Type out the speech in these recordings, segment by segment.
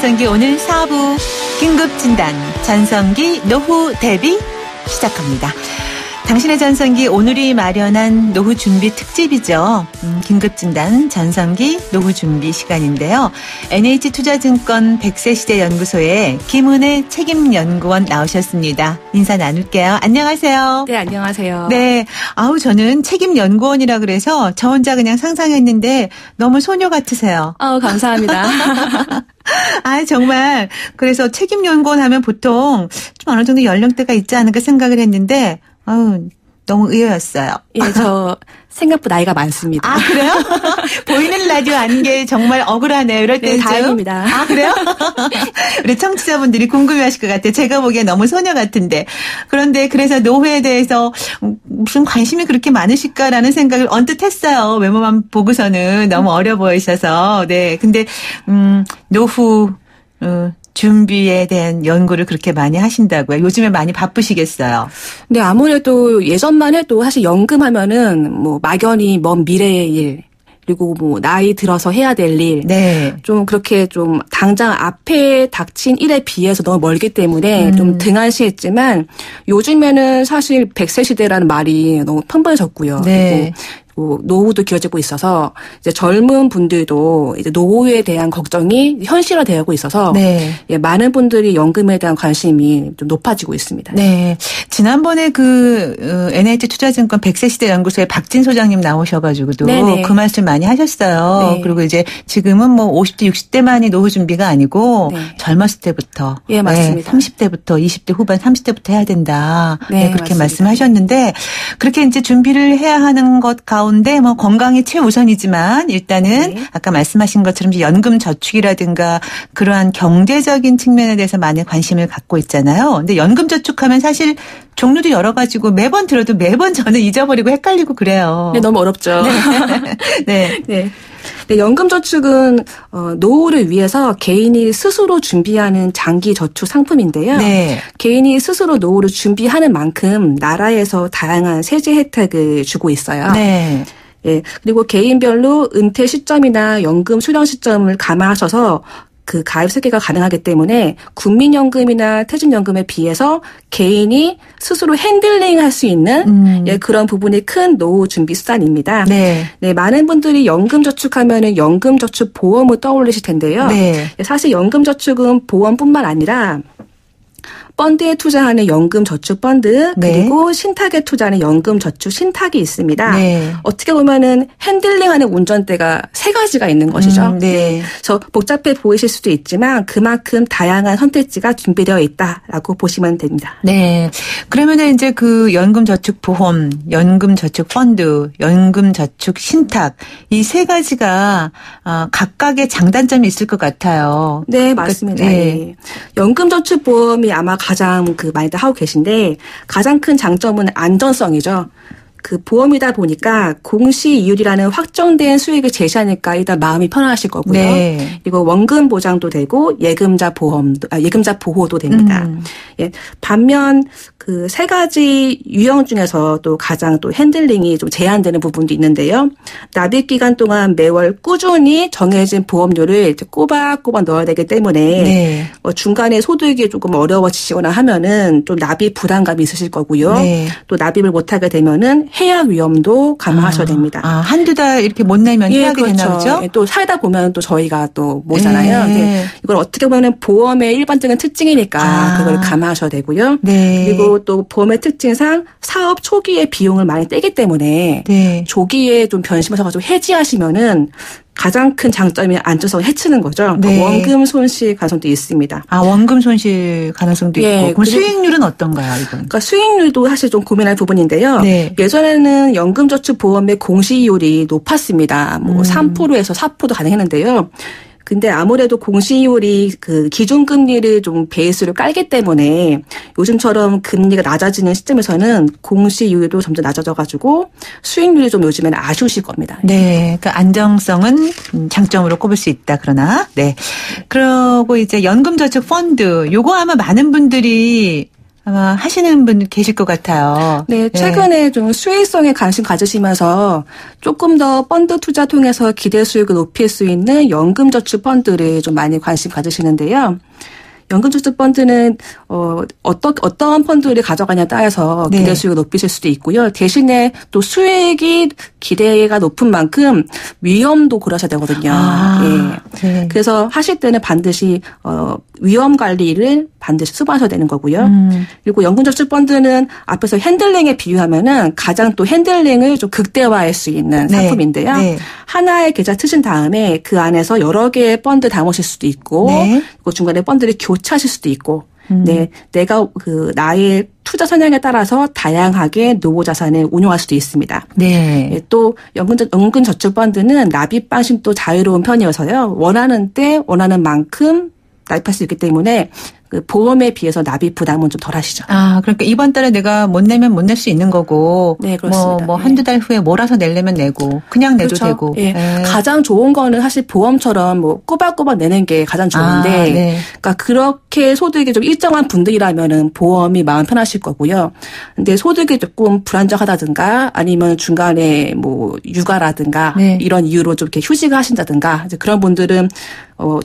전성기 오늘 4부 긴급진단 전성기 노후 대비 시작합니다. 당신의 전성기 오늘이 마련한 노후 준비 특집이죠. 긴급진단 전성기 노후 준비 시간인데요. NH투자증권 100세 시대 연구소의 김은혜 책임연구원 나오셨습니다. 인사 나눌게요. 안녕하세요. 네, 안녕하세요. 네, 저는 책임연구원이라 그래서 저 혼자 그냥 상상했는데 너무 소녀 같으세요. 감사합니다. 정말 그래서 책임연구원 하면 보통 좀 어느 정도 연령대가 있지 않을까 생각을 했는데 너무 의외였어요. 예, 저 생각보다 나이가 많습니다. 그래요? 보이는 라디오 아닌 게 정말 억울하네요. 이럴 때는. 네, 다행입니다. 그래요? 우리 청취자분들이 궁금해하실 것 같아요. 제가 보기엔 너무 소녀 같은데. 그런데 그래서 노후에 대해서 무슨 관심이 그렇게 많으실까라는 생각을 언뜻 했어요. 외모만 보고서는 너무 어려 보이셔서. 네. 근데 노후 준비에 대한 연구를 그렇게 많이 하신다고요. 요즘에 많이 바쁘시겠어요. 네, 아무래도 예전만 해도 사실 연금하면은 막연히 먼 미래의 일, 그리고 나이 들어서 해야 될 일. 네. 좀 그렇게 좀 당장 앞에 닥친 일에 비해서 너무 멀기 때문에 좀 등한시했지만 요즘에는 사실 100세 시대라는 말이 너무 뻔뻔해졌고요. 네. 그리고 노후도 길어지고 있어서 이제 젊은 분들도 이제 노후에 대한 걱정이 현실화되고 있어서 네. 예, 많은 분들이 연금에 대한 관심이 좀 높아지고 있습니다. 네. 지난번에 NH투자증권 100세 시대 연구소에 박진 소장님 나오셔가지고도 네네. 그 말씀 많이 하셨어요. 네. 그리고 이제 지금은 50대, 60대만이 노후 준비가 아니고 네. 젊었을 때부터. 예, 맞습니다. 30대부터 20대 후반 30대부터 해야 된다. 네, 그렇게 맞습니다. 말씀하셨는데 그렇게 이제 준비를 해야 하는 것 가운데 건강이 최우선이지만 일단은 네. 아까 말씀하신 것처럼 연금 저축이라든가 그러한 경제적인 측면에 대해서 많은 관심을 갖고 있잖아요. 근데 연금 저축하면 사실 종류도 여러 가지고 매번 들어도 매번 저는 잊어버리고 헷갈리고 그래요. 네, 너무 어렵죠. 네. 네. 네, 연금저축은 노후를 위해서 개인이 스스로 준비하는 장기 저축 상품인데요. 네. 개인이 스스로 노후를 준비하는 만큼 나라에서 다양한 세제 혜택을 주고 있어요. 네. 예, 그리고 개인별로 은퇴 시점이나 연금 수령 시점을 감안하셔서 그 가입 설계가 가능하기 때문에 국민연금이나 퇴직연금에 비해서 개인이 스스로 핸들링할 수 있는 그런 부분이 큰 노후 준비 수단입니다. 네. 네, 많은 분들이 연금저축하면은 연금저축보험을 떠올리실 텐데요. 네. 사실 연금저축은 보험뿐만 아니라 펀드에 투자하는 연금저축펀드 네. 그리고 신탁에 투자하는 연금저축 신탁이 있습니다. 네. 어떻게 보면은 핸들링하는 운전대가 세 가지가 있는 것이죠. 네. 그래서 복잡해 보이실 수도 있지만 그만큼 다양한 선택지가 준비되어 있다라고 보시면 됩니다. 네. 그러면은 이제 그 연금저축보험, 연금저축펀드, 연금저축신탁 이 세 가지가 각각의 장단점이 있을 것 같아요. 네, 맞습니다. 네. 네. 연금저축보험이 아마 가장 많이들 하고 계신데 가장 큰 장점은 안전성이죠. 그 보험이다 보니까 공시이율이라는 확정된 수익을 제시하니까 일단 마음이 편안하실 거고요. 네. 그리고 원금 보장도 되고 예금자 보호도 됩니다. 예. 반면 그 세 가지 유형 중에서 또 가장 또 핸들링이 좀 제한되는 부분도 있는데요. 납입 기간 동안 매월 꾸준히 정해진 보험료를 이제 꼬박꼬박 넣어야 되기 때문에 네. 중간에 소득이 조금 어려워지시거나 하면은 좀 납입 부담감이 있으실 거고요. 네. 또 납입을 못하게 되면은 해약 위험도 감안하셔야 됩니다. 한두 달 이렇게 못 내면 해약이 그렇죠. 되나 보죠? 예, 또 살다 보면 또 저희가 또 모잖아요. 네. 이걸 어떻게 보면 보험의 일반적인 특징이니까 그걸 감안하셔야 되고요. 네. 그리고 또 보험의 특징상 사업 초기에 비용을 많이 떼기 때문에 네. 조기에 좀 변심하셔가지고 해지하시면은 가장 큰 장점이 안전성을 해치는 거죠. 네. 원금 손실 가능성도 있습니다. 원금 손실 가능성도 예, 있고. 그럼 수익률은 어떤가요, 이건? 그러니까 수익률도 사실 좀 고민할 부분인데요. 네. 예전에는 연금저축보험의 공시이율이 높았습니다. 3%에서 4%도 가능했는데요. 근데 아무래도 공시이율이 그 기준금리를 좀 베이스로 깔기 때문에 요즘처럼 금리가 낮아지는 시점에서는 공시이율도 점점 낮아져가지고 수익률이 좀 요즘에는 아쉬우실 겁니다. 네. 그 안정성은 장점으로 꼽을 수 있다. 그러나, 네. 그리고 이제 연금저축펀드. 요거 아마 많은 분들이 아마 하시는 분 계실 것 같아요. 네, 최근에 좀 수익성에 관심 가지시면서 조금 더 펀드 투자 통해서 기대 수익을 높일 수 있는 연금저축 펀드를 좀 많이 관심 가지시는데요. 연금저축 펀드는 어떤 펀드를 가져가냐에 따라서 기대 수익을 높이실 수도 있고요. 대신에 또 수익이 기대가 높은 만큼 위험도 고려하셔야 되거든요. 네. 그래서 하실 때는 반드시 위험 관리를 반드시 수반하셔야 되는 거고요. 그리고 연금저축 펀드는 앞에서 핸들링에 비유하면은 가장 또 핸들링을 좀 극대화할 수 있는 상품인데요. 하나의 계좌 트신 다음에 그 안에서 여러 개의 펀드 담으실 수도 있고, 그리고 중간에 펀드를 교체하실 수도 있고, 내가 나의 투자 성향에 따라서 다양하게 노후 자산을 운용할 수도 있습니다. 네. 또 연금저축 펀드는 납입 방식도 자유로운 편이어서요. 원하는 때 원하는 만큼 납입할 수 있기 때문에 그 보험에 비해서 납입 부담은 좀 덜 하시죠. 그러니까 이번 달에 내가 못 내면 못 낼 수 있는 거고. 네, 그렇습니다. 한두 달 후에 몰아서 내려면 내고, 그냥 내도 되고. 가장 좋은 거는 사실 보험처럼 꼬박꼬박 내는 게 가장 좋은데, 그러니까 그렇게 소득이 좀 일정한 분들이라면은 보험이 마음 편하실 거고요. 근데 소득이 조금 불안정하다든가 아니면 중간에 육아라든가 이런 이유로 좀 이렇게 휴직을 하신다든가 이제 그런 분들은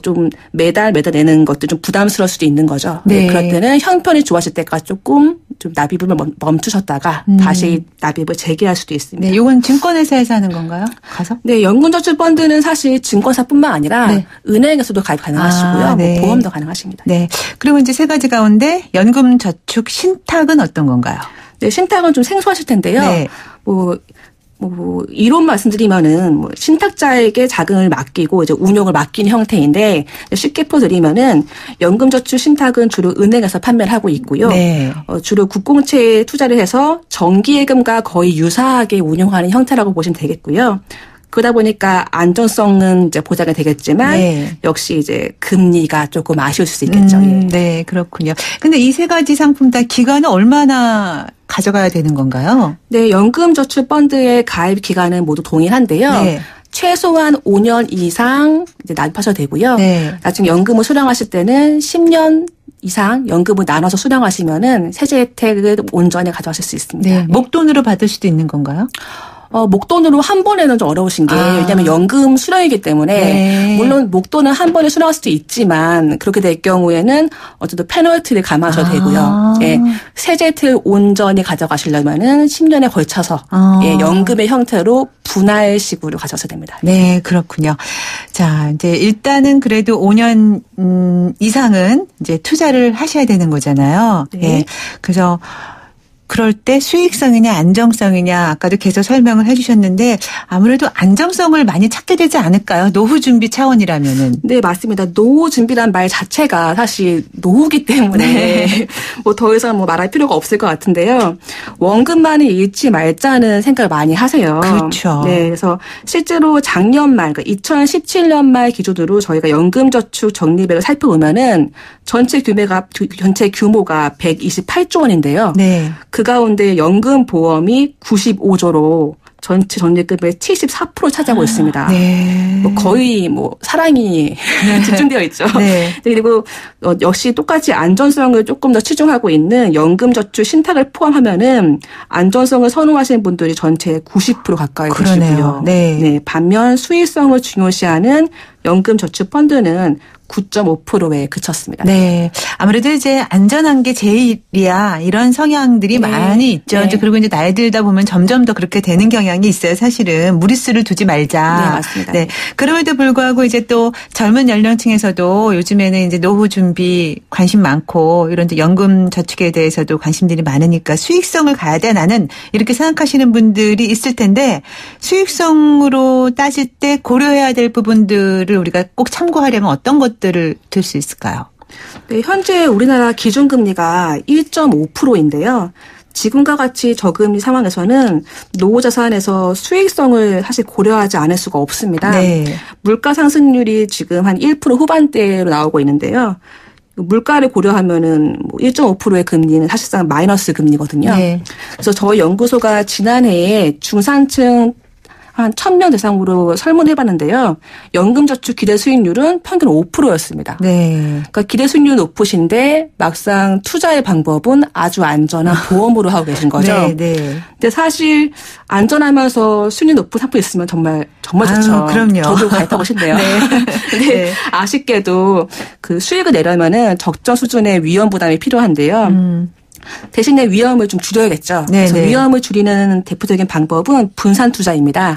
좀 매달 내는 것도 좀 부담스러울 수도 있는 거죠. 그럴 때는 형편이 좋아질 때까지 조금 좀 납입을 멈추셨다가 다시 납입을 재개할 수도 있습니다. 네, 이건 증권회사에서 하는 건가요? 가서? 네, 연금저축펀드는 사실 증권사뿐만 아니라 은행에서도 가입 가능하시고요. 보험도 가능하십니다. 네, 그리고 이제 세 가지 가운데 연금저축 신탁은 어떤 건가요? 네, 신탁은 좀 생소하실 텐데요. 이론 말씀드리면은 신탁자에게 자금을 맡기고 이제 운용을 맡기는 형태인데 쉽게 풀어드리면은 연금저축 신탁은 주로 은행에서 판매를 하고 있고요. 주로 국공채에 투자를 해서 정기예금과 거의 유사하게 운용하는 형태라고 보시면 되겠고요. 그러다 보니까 안전성은 이제 보장이 되겠지만 역시 이제 금리가 조금 아쉬울 수 있겠죠. 네, 그렇군요. 근데 이 세 가지 상품 다 기간은 얼마나 가져가야 되는 건가요? 네, 연금저축펀드의 가입 기간은 모두 동일한데요. 최소한 5년 이상 이제 납입하셔도 되고요. 나중에 연금을 수령하실 때는 10년 이상 연금을 나눠서 수령하시면은 세제 혜택을 온전히 가져가실 수 있습니다. 목돈으로 받을 수도 있는 건가요? 목돈으로 한 번에는 좀 어려우신 게 왜냐하면 연금 수령이기 때문에 물론 목돈은 한 번에 수령할 수도 있지만 그렇게 될 경우에는 어쨌든 페널티를 감안하셔도 되고요. 세제 혜택을 온전히 가져가시려면은 10년에 걸쳐서 연금의 형태로 분할식으로 가져가셔야 됩니다. 네, 그렇군요. 자, 이제 일단은 그래도 5년 이상은 이제 투자를 하셔야 되는 거잖아요. 그래서 그럴 때 수익성이냐 안정성이냐 아까도 계속 설명을 해 주셨는데 아무래도 안정성을 많이 찾게 되지 않을까요? 노후 준비 차원이라면은. 네, 맞습니다. 노후 준비란 말 자체가 사실 노후기 때문에 더 이상 말할 필요가 없을 것 같은데요. 원금만을 잃지 말자는 생각을 많이 하세요. 그렇죠. 네, 그래서 실제로 작년 말, 그러니까 2017년 말 기준으로 저희가 연금저축 적립액을 살펴보면은 전체 규모가 128조 원인데요. 그 가운데 연금보험이 95조로 전체 적립금의 74% 차지하고 있습니다. 거의 사랑이 집중되어 있죠. 그리고 역시 똑같이 안전성을 조금 더 치중하고 있는 연금저축 신탁을 포함하면은 안전성을 선호하시는 분들이 전체 90% 가까이 되시고요. 반면 수익성을 중요시하는 연금저축펀드는 9.5%에 그쳤습니다. 네. 아무래도 이제 안전한 게 제일이야. 이런 성향들이 많이 있죠. 이제 그리고 이제 나이 들다 보면 점점 더 그렇게 되는 경향이 있어요. 사실은 무리수를 두지 말자. 네, 맞습니다. 그럼에도 불구하고 이제 또 젊은 연령층에서도 요즘에는 이제 노후 준비 관심 많고 이런 연금 저축에 대해서도 관심들이 많으니까 수익성을 가야 돼 나는 이렇게 생각하시는 분들이 있을 텐데 수익성으로 따질 때 고려해야 될 부분들을 우리가 꼭 참고하려면 어떤 것들을 들 수 있을까요? 네, 현재 우리나라 기준금리가 1.5%인데요. 지금과 같이 저금리 상황에서는 노후 자산에서 수익성을 사실 고려하지 않을 수가 없습니다. 물가 상승률이 지금 한 1% 후반대로 나오고 있는데요. 물가를 고려하면은 1.5%의 금리는 사실상 마이너스 금리거든요. 그래서 저희 연구소가 지난해에 중산층 한 1,000명 대상으로 설문해봤는데요. 연금저축 기대 수익률은 평균 5%였습니다. 네. 그러니까 기대 수익률 높으신데 막상 투자의 방법은 아주 안전한 보험으로 하고 계신 거죠. 네, 네. 근데 사실 안전하면서 수익률 높은 상품 있으면 정말 좋죠. 그럼요. 저도 가입하고 싶네요. 네. 근데 네. 아쉽게도 그 수익을 내려면은 적정 수준의 위험 부담이 필요한데요. 대신에 위험을 좀 줄여야겠죠. 네네. 그래서 위험을 줄이는 대표적인 방법은 분산 투자입니다.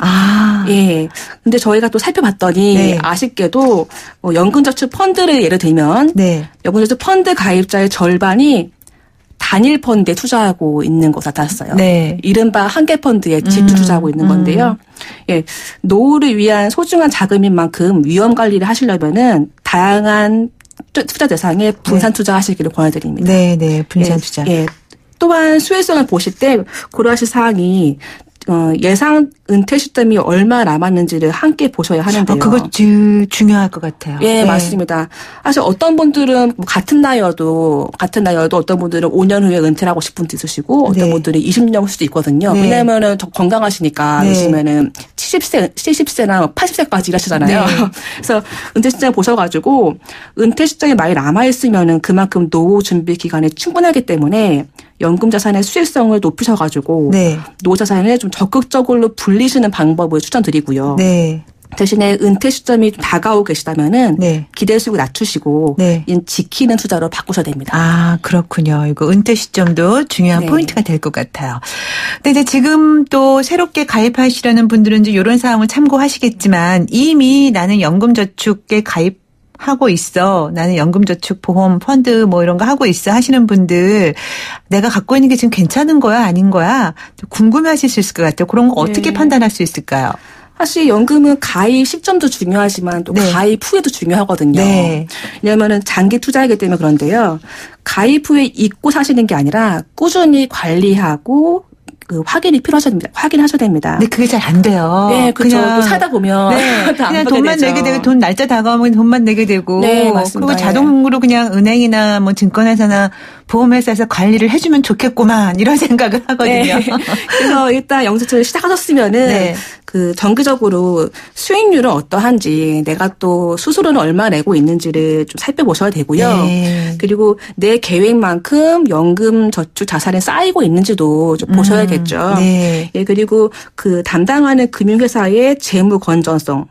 예. 근데 저희가 또 살펴봤더니 네. 아쉽게도 연금저축 펀드를 예를 들면 네. 연금저축 펀드 가입자의 절반이 단일 펀드에 투자하고 있는 것 같았어요. 네. 이른바 한계 펀드에 집중 투자하고 있는 건데요. 예, 노후를 위한 소중한 자금인 만큼 위험 관리를 하시려면은 다양한 투자 대상에 분산 투자하시기를 권해드립니다. 네, 네, 분산 투자. 예. 또한 수혜성을 보실 때 고려하실 사항이 예상 은퇴 시점이 얼마 남았는지를 함께 보셔야 하는데요. 그거 제일 중요할 것 같아요. 예, 네. 맞습니다. 사실 어떤 분들은 같은 나이여도 어떤 분들은 5년 후에 은퇴를 하고 싶은 분도 있으시고 어떤 네. 분들은 20년 할 수도 있거든요. 네. 왜냐하면은 건강하시니까 네. 요즘에는 70세나 80세까지 일하시잖아요. 네. 그래서 은퇴 시점 보셔가지고 은퇴 시점이 많이 남아있으면은 그만큼 노후 준비 기간이 충분하기 때문에 연금 자산의 수익성을 높이셔가지고 네. 노후 자산을 좀 적극적으로 불리시는 방법을 추천드리고요. 네. 대신에 은퇴 시점이 좀 다가오고 계시다면은 네. 기대 수익을 낮추시고 네. 지키는 투자로 바꾸셔야 됩니다. 그렇군요. 이거 은퇴 시점도 중요한 네. 포인트가 될 것 같아요. 근데 이제 지금 또 새롭게 가입하시려는 분들은 이제 이런 사항을 참고하시겠지만 이미 나는 연금저축에 하고 있어. 나는 연금저축 보험 펀드 뭐 이런 거 하고 있어 하시는 분들 내가 갖고 있는 게 지금 괜찮은 거야 아닌 거야 궁금해하실 수 있을 것 같아요. 그런 거 어떻게 네. 판단할 수 있을까요? 사실 연금은 가입 시점도 중요하지만 또 네. 가입 후에도 중요하거든요. 네. 왜냐하면 장기 투자이기 때문에 그런데요. 가입 후에 잊고 사시는 게 아니라 꾸준히 관리하고 확인하셔야 됩니다. 근데 그게 잘 안 돼요. 네, 그렇죠. 그냥 또 살다 보면 네, 또 안 그냥 보게 돈만 되죠. 내게 되고 돈 날짜 다가오면 돈만 내게 되고 네, 맞습니다. 그리고 자동으로 그냥 은행이나 뭐 증권회사나 보험회사에서 관리를 해주면 좋겠구만 이런 생각을 하거든요. 네. 그래서 일단 영수증을 시작하셨으면은 네. 그 정기적으로 수익률은 어떠한지 내가 또 수수료는 얼마 내고 있는지를 좀 살펴보셔야 되고요. 네. 그리고 내 계획만큼 연금 저축 자산이 쌓이고 있는지도 좀 보셔야겠죠. 네. 예, 그리고 그 담당하는 금융회사의 재무 건전성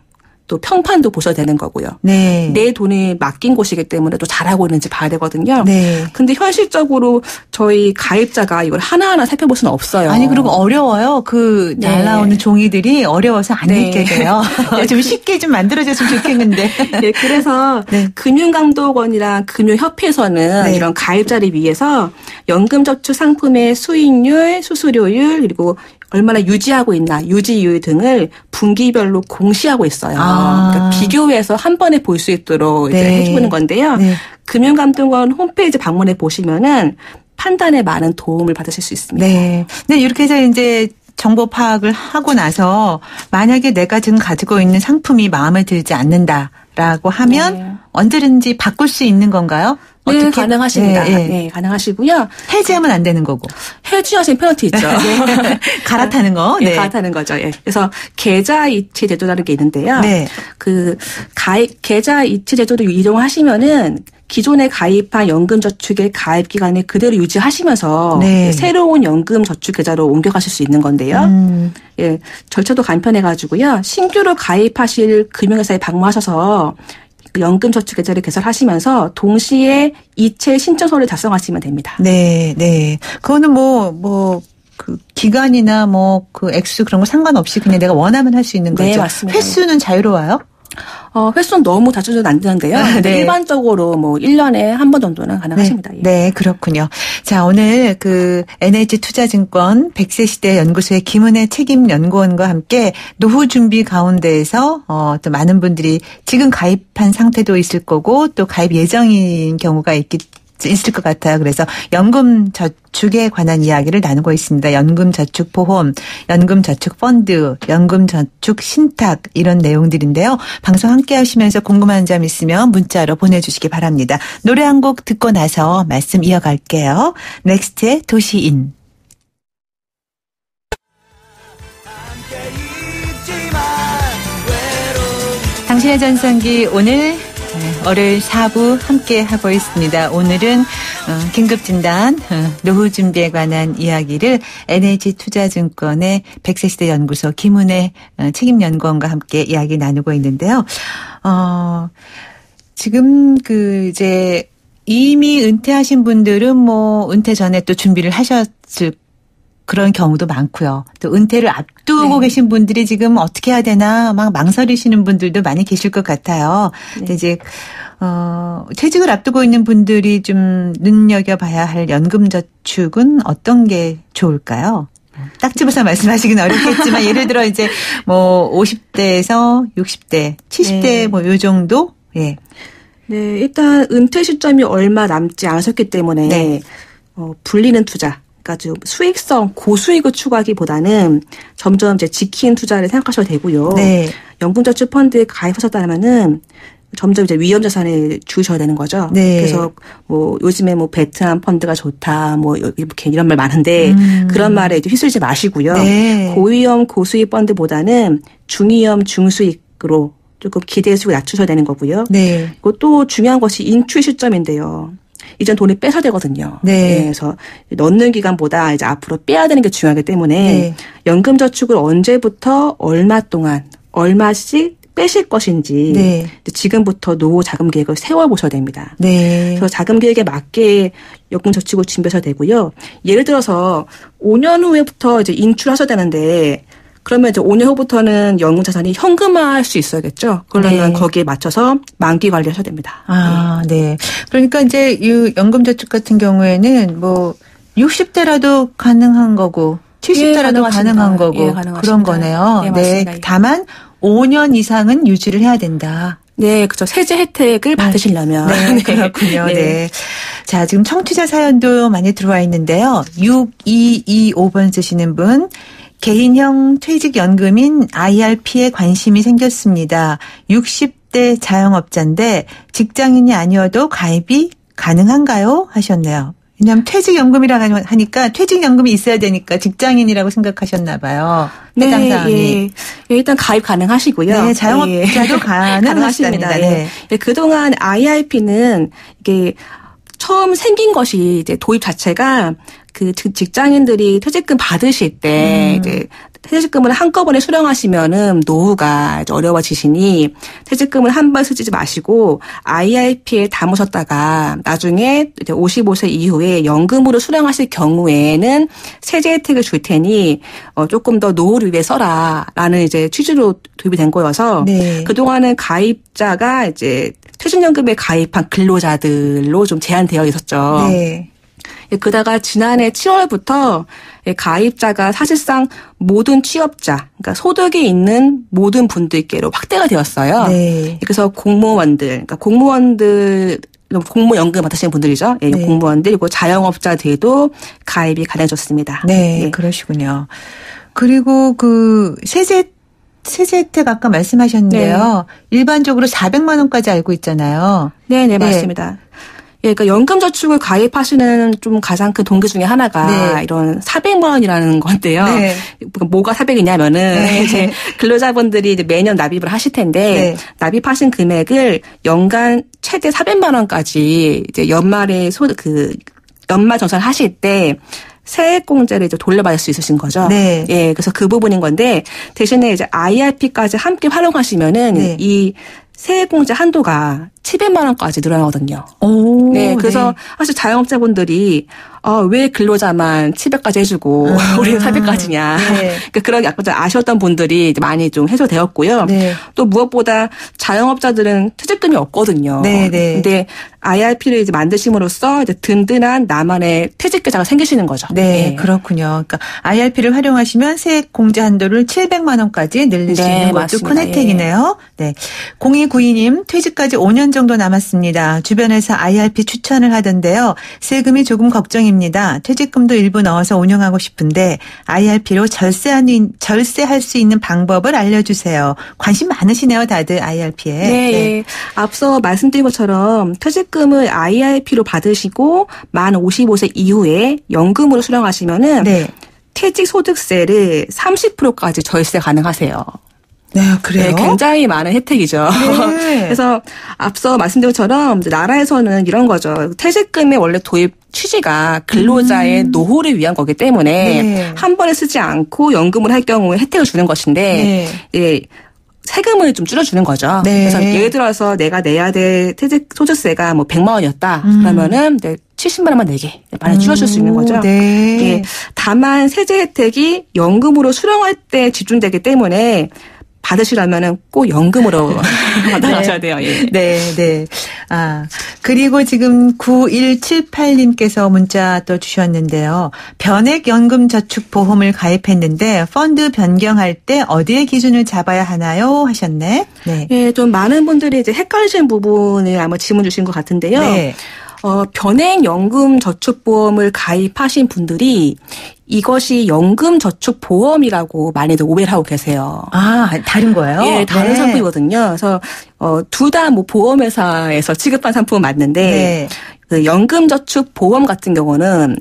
또 평판도 보셔야 되는 거고요. 네. 내 돈이 맡긴 곳이기 때문에 또 잘하고 있는지 봐야 되거든요. 네. 근데 현실적으로 저희 가입자가 이걸 하나하나 살펴볼 수는 없어요. 아니 그리고 어려워요. 그 네. 날라오는 종이들이 어려워서 안 네. 읽게 돼요. 좀 쉽게 좀 만들어졌으면 좋겠는데. 네, 그래서 네. 금융감독원이랑 금융협회에서는 네. 이런 가입자를 위해서 연금저축 상품의 수익률, 수수료율 그리고 얼마나 유지하고 있나, 유지율 등을 분기별로 공시하고 있어요. 그러니까 비교해서 한 번에 볼 수 있도록 이제 네. 해주는 건데요. 네. 금융감독원 홈페이지 방문해 보시면은 판단에 많은 도움을 받으실 수 있습니다. 네. 네, 이렇게 해서 이제 정보 파악을 하고 나서 만약에 내가 지금 가지고 있는 상품이 마음에 들지 않는다라고 하면 네. 언제든지 바꿀 수 있는 건가요? 네, 어떻게? 가능하십니다. 네, 네. 네, 가능하시고요. 해지하면 안 되는 거고. 해지하신 페널티 있죠. 네. 갈아타는 거. 네, 네. 갈아타는 거죠. 예. 그래서 계좌 이체 제도라는 게 있는데요. 네. 그 계좌 이체 제도를 이용하시면은 기존에 가입한 연금저축의 가입 기간을 그대로 유지하시면서 네. 새로운 연금저축 계좌로 옮겨가실 수 있는 건데요. 예, 절차도 간편해가지고요. 신규로 가입하실 금융회사에 방문하셔서 연금저축 계좌를 개설하시면서 동시에 이체 신청서를 작성하시면 됩니다. 네, 네. 그거는 그 기간이나 그 액수 그런 거 상관없이 그냥 내가 원하면 할 수 있는 거죠. 네, 맞습니다. 횟수는 자유로워요? 횟수는 너무 자주는 안 되는데요. 네. 일반적으로 1년에 한 번 정도는 가능하십니다. 네, 네, 그렇군요. 자, 오늘 그 NH투자증권 100세 시대 연구소의 김은혜 책임연구원과 함께 노후 준비 가운데에서 또 많은 분들이 지금 가입한 상태도 있을 거고 또 가입 예정인 경우가 있을 것 같아요. 그래서 연금저축에 관한 이야기를 나누고 있습니다. 연금저축보험, 연금저축펀드, 연금저축 신탁 이런 내용들인데요. 방송 함께 하시면서 궁금한 점 있으면 문자로 보내주시기 바랍니다. 노래 한 곡 듣고 나서 말씀 이어갈게요. 넥스트의 도시인. 함께 있지 당신의 전성기 오늘 월요일 4부 함께 하고 있습니다. 오늘은 긴급진단 노후 준비에 관한 이야기를 NH투자증권의 백세시대 연구소 김은혜 책임연구원과 함께 이야기 나누고 있는데요. 지금 이제 이미 은퇴하신 분들은 뭐 은퇴 전에 또 준비를 하셨을 그런 경우도 많고요. 또 은퇴를 앞두고 계신 분들이 지금 어떻게 해야 되나 막 망설이시는 분들도 많이 계실 것 같아요. 근데 이제 퇴직을 앞두고 있는 분들이 좀 눈여겨봐야 할 연금저축은 어떤 게 좋을까요? 딱 집어서 말씀하시긴 어렵겠지만 예를 들어 이제 뭐 50대에서 60대, 70대 뭐 요 정도? 예. 네, 일단 은퇴 시점이 얼마 남지 않으셨기 때문에 불리는 투자. 그러니까 좀 수익성 고수익을 추구하기보다는 점점 이제 지킨 투자를 생각하셔도 되고요. 네. 연금저축 펀드에 가입하셨다면은 점점 이제 위험 자산을 주셔야 되는 거죠. 네. 그래서 뭐 요즘에 뭐 베트남 펀드가 좋다, 뭐 이렇게 이런 말 많은데 그런 말에 이제 휘둘리지 마시고요. 네. 고위험 고수익 펀드보다는 중위험 중수익으로 조금 기대 수익을 낮추셔야 되는 거고요. 네. 그리고 또 중요한 것이 인출 시점인데요. 이젠 돈을 빼셔야 되거든요. 네. 그래서 넣는 기간보다 이제 앞으로 빼야 되는 게 중요하기 때문에 네. 연금저축을 언제부터 얼마 동안 얼마씩 빼실 것인지 네. 지금부터 노후 자금 계획을 세워보셔야 됩니다. 네. 그래서 자금 계획에 맞게 연금저축을 준비하셔야 되고요. 예를 들어서 5년 후에부터 이제 인출하셔야 되는데 그러면 이제 5년 후부터는 연금 자산이 현금화할 수 있어야겠죠. 그러면 거기에 맞춰서 만기 관리하셔야 됩니다. 아, 네. 그러니까 이제 이 연금저축 같은 경우에는 뭐 60대라도 가능한 거고 70대라도 가능한 거고 그런 거네요. 네, 맞습니다. 네. 다만 5년 이상은 유지를 해야 된다. 네, 그렇죠. 세제 혜택을 받으시려면. 네, 그렇군요. 네. 네. 자, 지금 청취자 사연도 많이 들어와 있는데요. 6225번 쓰시는 분. 개인형 퇴직연금인 IRP에 관심이 생겼습니다. 60대 자영업자인데 직장인이 아니어도 가입이 가능한가요? 하셨네요. 왜냐하면 퇴직연금이라고 하니까 퇴직연금이 있어야 되니까 직장인이라고 생각하셨나 봐요. 해당 사항이. 예. 일단 가입 가능하시고요. 네, 자영업자도 가능하십니다. 네. 네. 그동안 IRP는 이게 처음 생긴 것이 이제 도입 자체가 그 직장인들이 퇴직금 받으실 때 이제 퇴직금을 한꺼번에 수령하시면은 노후가 어려워지시니 퇴직금을 한 번 쓰지 마시고 IRP에 담으셨다가 나중에 이제 55세 이후에 연금으로 수령하실 경우에는 세제 혜택을 줄 테니 조금 더 노후를 위해 써라라는 이제 취지로 도입이 된 거여서 네. 그동안은 가입자가 이제 퇴직연금에 가입한 근로자들로 좀 제한되어 있었죠. 네. 그러다가 지난해 7월부터 가입자가 사실상 모든 취업자, 그러니까 소득이 있는 모든 분들께로 확대가 되었어요. 네. 그래서 공무원들, 그러니까 공무연금 받으시는 분들이죠. 네. 공무원들, 그리고 자영업자들도 가입이 가능해졌습니다. 네, 네. 그러시군요. 그리고 세제 혜택 아까 말씀하셨는데요. 네. 일반적으로 400만 원까지 알고 있잖아요. 네, 맞습니다. 예, 그러니까 연금저축을 가입하시는 좀 가장 큰 동기 중에 하나가 이런 400만 원이라는 건데요. 네. 뭐가 400이냐면은 이제 근로자분들이 이제 매년 납입을 하실 텐데 납입하신 금액을 연간 최대 400만 원까지 이제 연말에 연말 정산을 하실 때 세액공제를 이제 돌려받을 수 있으신 거죠. 네. 예, 그래서 그 부분인 건데 대신에 이제 IRP까지 함께 활용하시면은 이 세액공제 한도가 700만 원까지 늘어나거든요. 오, 네, 그래서 사실 자영업자분들이 왜 근로자만 700까지 해주고 우리는 400까지냐. 네. 그러니까 그런 약간 좀 아쉬웠던 분들이 이제 많이 좀 해소되었고요. 네. 또 무엇보다 자영업자들은 퇴직금이 없거든요. 네. 근데 IRP를 이제 만드심으로써 이제 든든한 나만의 퇴직 계좌가 생기시는 거죠. 네, 그렇군요. 그러니까 IRP를 활용하시면 세액 공제 한도를 700만 원까지 늘릴 수 있는 것도 큰 혜택이네요. 네. 0292님 퇴직까지 5년 정도 남았습니다. 주변에서 IRP 추천을 하던데요. 세금이 조금 걱정입니다. 퇴직금도 일부 넣어서 운영하고 싶은데 IRP로 절세할 수 있는 방법을 알려주세요. 관심 많으시네요, 다들 IRP에. 네. 앞서 말씀드린 것처럼 퇴직금을 IRP로 받으시고 만 55세 이후에 연금으로 수령하시면은 퇴직소득세를 30%까지 절세 가능하세요. 네, 그래요? 네, 굉장히 많은 혜택이죠. 네. 그래서 앞서 말씀드린 것처럼 나라에서는 이런 거죠. 퇴직금의 원래 도입 취지가 근로자의 노후를 위한 거기 때문에 네. 한 번에 쓰지 않고 연금을 할 경우에 혜택을 주는 것인데 예, 세금을 좀 줄여주는 거죠. 네. 그래서 예를 들어서 내가 내야 될 퇴직 소득세가 뭐 100만 원이었다. 그러면은 70만 원만 내게 많이 줄여줄 수 있는 거죠. 네. 예, 다만 세제 혜택이 연금으로 수령할 때 집중되기 때문에 받으시려면은 꼭 연금으로 받아가셔야 돼요. 예. 네, 네. 아, 그리고 지금 9178님께서 문자 또 주셨는데요. 변액연금저축보험을 가입했는데 펀드 변경할 때 어디에 기준을 잡아야 하나요? 하셨네. 네. 예, 좀 많은 분들이 이제 헷갈리시는 부분을 아마 질문 주신 것 같은데요. 네. 변액연금저축보험을 가입하신 분들이 이것이 연금저축보험이라고 많이들 오해를 하고 계세요. 아, 다른 거예요? 예, 다른 네. 상품이거든요. 그래서 둘 다 뭐 보험회사에서 취급한 상품은 맞는데 네. 그 연금저축보험 같은 경우는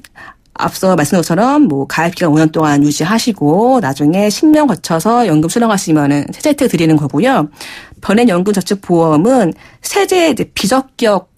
앞서 말씀드린 것처럼 뭐 가입기간 5년 동안 유지하시고 나중에 10년 거쳐서 연금 수령하시면은 세제 혜택 드리는 거고요. 변액연금저축보험은 세제 비적격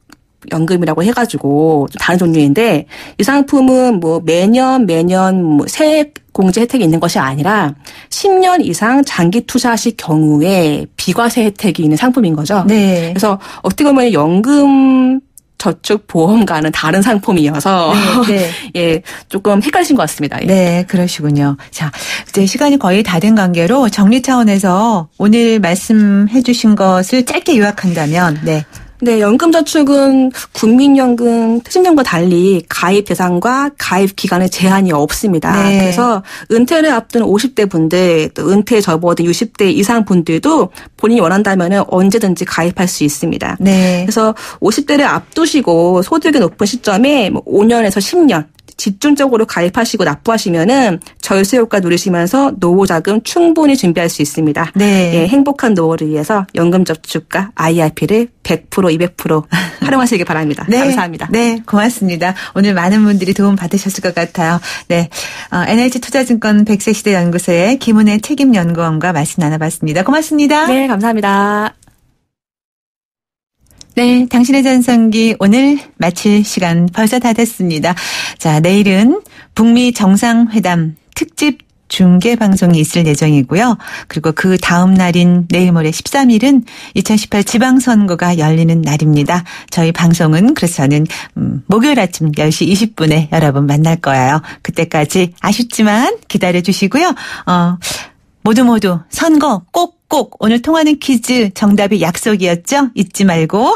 연금이라고 해가지고 좀 다른 종류인데 이 상품은 뭐 매년 뭐 세액 공제 혜택이 있는 것이 아니라 10년 이상 장기 투자하실 경우에 비과세 혜택이 있는 상품인 거죠. 네. 그래서 어떻게 보면 연금 저축보험과는 다른 상품이어서 네. 예, 조금 헷갈리신 것 같습니다. 예. 네, 그러시군요. 자, 이제 시간이 거의 다 된 관계로 정리 차원에서 오늘 말씀해 주신 것을 짧게 요약한다면 네. 네, 연금저축은 국민연금, 퇴직연금과 달리 가입 대상과 가입 기간에 제한이 없습니다. 네. 그래서 은퇴를 앞둔 50대 분들, 또 은퇴에 접어든 60대 이상 분들도 본인이 원한다면 언제든지 가입할 수 있습니다. 네. 그래서 50대를 앞두시고 소득이 높은 시점에 5년에서 10년 집중적으로 가입하시고 납부하시면은 절세 효과 누리시면서 노후 자금 충분히 준비할 수 있습니다. 네. 예, 행복한 노후를 위해서 연금저축과 IRP를 100% 200% 활용하시기 바랍니다. 네. 감사합니다. 네, 고맙습니다. 오늘 많은 분들이 도움 받으셨을 것 같아요. 네, NH투자증권 100세 시대 연구소의 김은혜 책임연구원과 말씀 나눠봤습니다. 고맙습니다. 네, 감사합니다. 네, 당신의 전성기 오늘 마칠 시간 벌써 다 됐습니다. 자, 내일은 북미 정상회담 특집 중계 방송이 있을 예정이고요. 그리고 그 다음 날인 내일 모레 13일은 2018 지방선거가 열리는 날입니다. 저희 방송은 그래서 저는 목요일 아침 10시 20분에 여러분 만날 거예요. 그때까지 아쉽지만 기다려 주시고요. 모두 선거 꼭 오늘 통하는 퀴즈 정답이 약속이었죠? 잊지 말고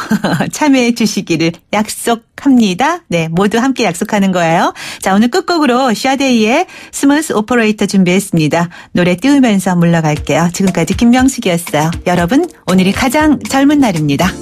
참여해 주시기를 약속합니다. 네, 모두 함께 약속하는 거예요. 자, 오늘 끝곡으로 샤데이의 스무스 오퍼레이터 준비했습니다. 노래 띄우면서 물러갈게요. 지금까지 김명숙이었어요. 여러분, 오늘이 가장 젊은 날입니다.